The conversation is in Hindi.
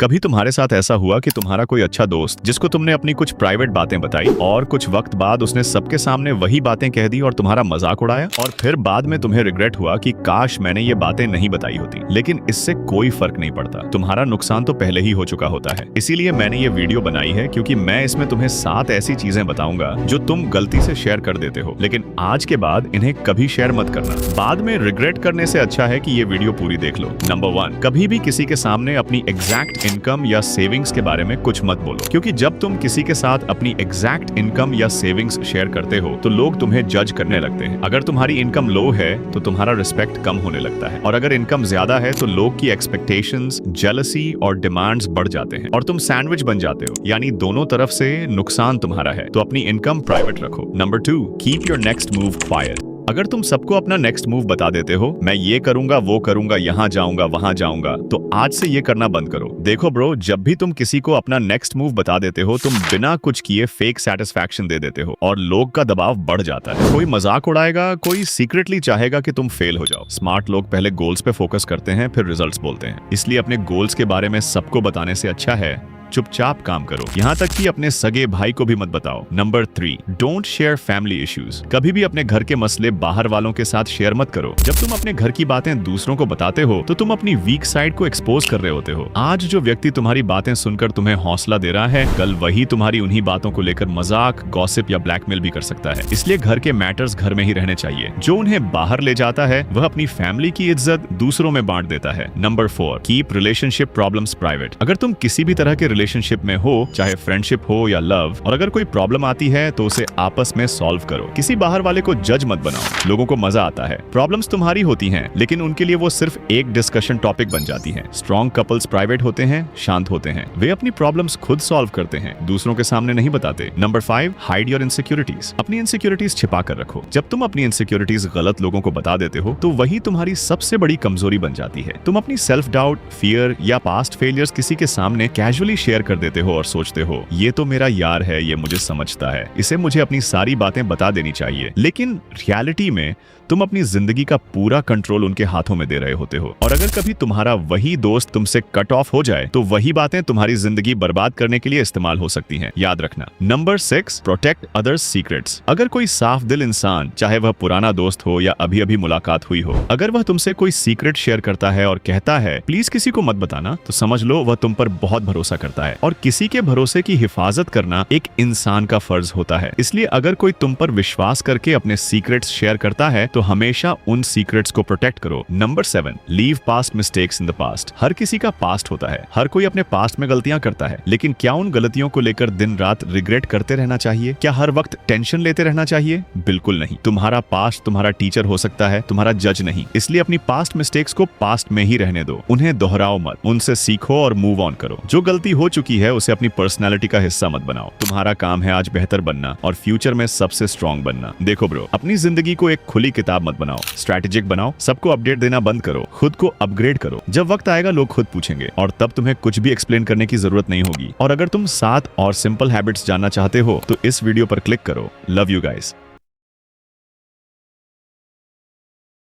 कभी तुम्हारे साथ ऐसा हुआ कि तुम्हारा कोई अच्छा दोस्त जिसको तुमने अपनी कुछ प्राइवेट बातें बताई और कुछ वक्त बाद उसने सबके सामने वही बातें कह दी और तुम्हारा मजाक उड़ाया, और फिर बाद में तुम्हें रिग्रेट हुआ कि काश मैंने ये बातें नहीं बताई होती। लेकिन इससे कोई फर्क नहीं पड़ता, तुम्हारा नुकसान तो पहले ही हो चुका होता है। इसीलिए मैंने ये वीडियो बनाई है, क्योंकि मैं इसमें तुम्हें 7 ऐसी चीजें बताऊंगा जो तुम गलती से शेयर कर देते हो, लेकिन आज के बाद इन्हें कभी शेयर मत करना। बाद में रिग्रेट करने से अच्छा है कि ये वीडियो पूरी देख लो। नंबर 1, कभी भी किसी के सामने अपनी एग्जैक्ट इनकम या सेविंग्स के बारे में कुछ मत बोलो, क्योंकि जब तुम किसी के साथ अपनी एग्जैक्ट इनकम या सेविंग्स शेयर करते हो तो लोग तुम्हें जज करने लगते हैं। अगर तुम्हारी इनकम लो है तो तुम्हारा रिस्पेक्ट कम होने लगता है, और अगर इनकम ज्यादा है तो लोग की एक्सपेक्टेशंस, जेलसी और डिमांड्स बढ़ जाते हैं और तुम सैंडविच बन जाते हो, यानी दोनों तरफ से नुकसान तुम्हारा है। तो अपनी इनकम प्राइवेट रखो। Number 2, keep your next move quite. अगर तुम सबको अपना नेक्स्ट मूव बता देते हो, मैं ये करूंगा, वो करूंगा, यहाँ जाऊंगा, वहां जाऊंगा, तो आज से ये करना बंद करो। देखो ब्रो, जब भी तुम किसी को अपना नेक्स्ट मूव बता देते हो, तुम बिना कुछ किए फेक सेटिस्फैक्शन दे देते हो और लोग का दबाव बढ़ जाता है। कोई मजाक उड़ाएगा, कोई सीक्रेटली चाहेगा कि तुम फेल हो जाओ। स्मार्ट लोग पहले गोल्स पे फोकस करते हैं, फिर रिजल्ट्स बोलते हैं। इसलिए अपने गोल्स के बारे में सबको बताने से अच्छा है चुपचाप काम करो, यहाँ तक कि अपने सगे भाई को भी मत बताओ। Number 3, don't share family issues. कभी भी अपने घर के मसले बाहर वालों के साथ शेयर मत करो। जब तुम अपने घर की बातें दूसरों को बताते हो तो तुम अपनी वीक साइड को एक्सपोज कर रहे होते हो। आज जो व्यक्ति तुम्हारी बातें सुनकर तुम्हें हौसला दे रहा है, कल वही तुम्हारी उन्हीं बातों को लेकर मजाक, गॉसिप या ब्लैकमेल भी कर सकता है। इसलिए घर के मैटर्स घर में ही रहने चाहिए। जो उन्हें बाहर ले जाता है वह अपनी फैमिली की इज्जत दूसरों में बांट देता है। Number 4, keep relationship problems private. अगर तुम किसी भी तरह के रिलेशनशिप में हो, चाहे फ्रेंडशिप हो या लव, और अगर कोई प्रॉब्लम आती है तो उसे आपस में सॉल्व करो। किसी बाहर वाले को जज मत बनाओ। लोगों को मजा आता है। प्रॉब्लम्स तुम्हारी होती हैं, लेकिन उनके लिए वो सिर्फ एक डिस्कशन टॉपिक बन जाती है। स्ट्रॉन्ग कपल्स प्राइवेट होते हैं, शांत होते हैं। वे अपनी प्रॉब्लम्स खुद सॉल्व करते हैं, दूसरों के सामने नहीं बताते। Number 5, hide your insecurities. अपनी इनसिक्योरिटीज छिपा कर रखो। जब तुम अपनी इनसिक्योरिटीज गलत लोगों को बता देते हो तो वही तुम्हारी सबसे बड़ी कमजोरी बन जाती है। तुम अपनी सेल्फ डाउट, फियर या पास्ट फेलियर्स किसी के सामने कैजुअली शेयर कर देते हो और सोचते हो ये तो मेरा यार है, ये मुझे समझता है, इसे मुझे अपनी सारी बातें बता देनी चाहिए। लेकिन रियलिटी में तुम अपनी जिंदगी का पूरा कंट्रोल उनके हाथों में दे रहे होते हो, और अगर कभी तुम्हारा वही दोस्त तुमसे कट ऑफ हो जाए तो वही बातें तुम्हारी जिंदगी बर्बाद करने के लिए इस्तेमाल हो सकती हैं। याद रखना। Number 6, protect others secrets. अगर कोई साफ दिल इंसान, चाहे वह पुराना दोस्त हो या अभी अभी मुलाकात हुई हो, अगर वह तुमसे कोई सीक्रेट शेयर करता है और कहता है प्लीज किसी को मत बताना, तो समझ लो वह तुम पर बहुत भरोसा करता है, और किसी के भरोसे की हिफाजत करना एक इंसान का फर्ज होता है। इसलिए अगर कोई तुम पर विश्वास करके अपने सीक्रेट्स शेयर करता है तो हमेशा उन सीक्रेट्स को प्रोटेक्ट करो। Number 7, leave past mistakes in the past. हर किसी का पास्ट होता है, हर कोई अपने पास्ट में गलतियां करता है, लेकिन क्या उन गलतियों को लेकर दिन रात रिग्रेट करते रहना चाहिए? क्या हर वक्त टेंशन लेते रहना चाहिए? बिल्कुल नहीं। तुम्हारा पास्ट तुम्हारा टीचर हो सकता है, तुम्हारा जज नहीं। इसलिए अपनी पास्ट मिस्टेक्स को पास्ट में ही रहने दो, उन्हें दोहराओ मत, उनसे सीखो और मूव ऑन करो। जो गलती हो चुकी है उसे अपनी पर्सनैलिटी का हिस्सा मत बनाओ। तुम्हारा काम है आज बेहतर बनना और फ्यूचर में सबसे स्ट्रॉन्ग बनना। देखो ब्रो, अपनी जिंदगी को एक खुली किताब मत बनाओ, स्ट्रैटेजिक बनाओ। सबको अपडेट देना बंद करो, खुद को अपग्रेड करो। जब वक्त आएगा लोग खुद पूछेंगे और तब तुम्हें कुछ भी एक्सप्लेन करने की जरूरत नहीं होगी। और अगर तुम 7 और सिंपल हैबिट्स जानना चाहते हो तो इस वीडियो पर क्लिक करो। Love you guys.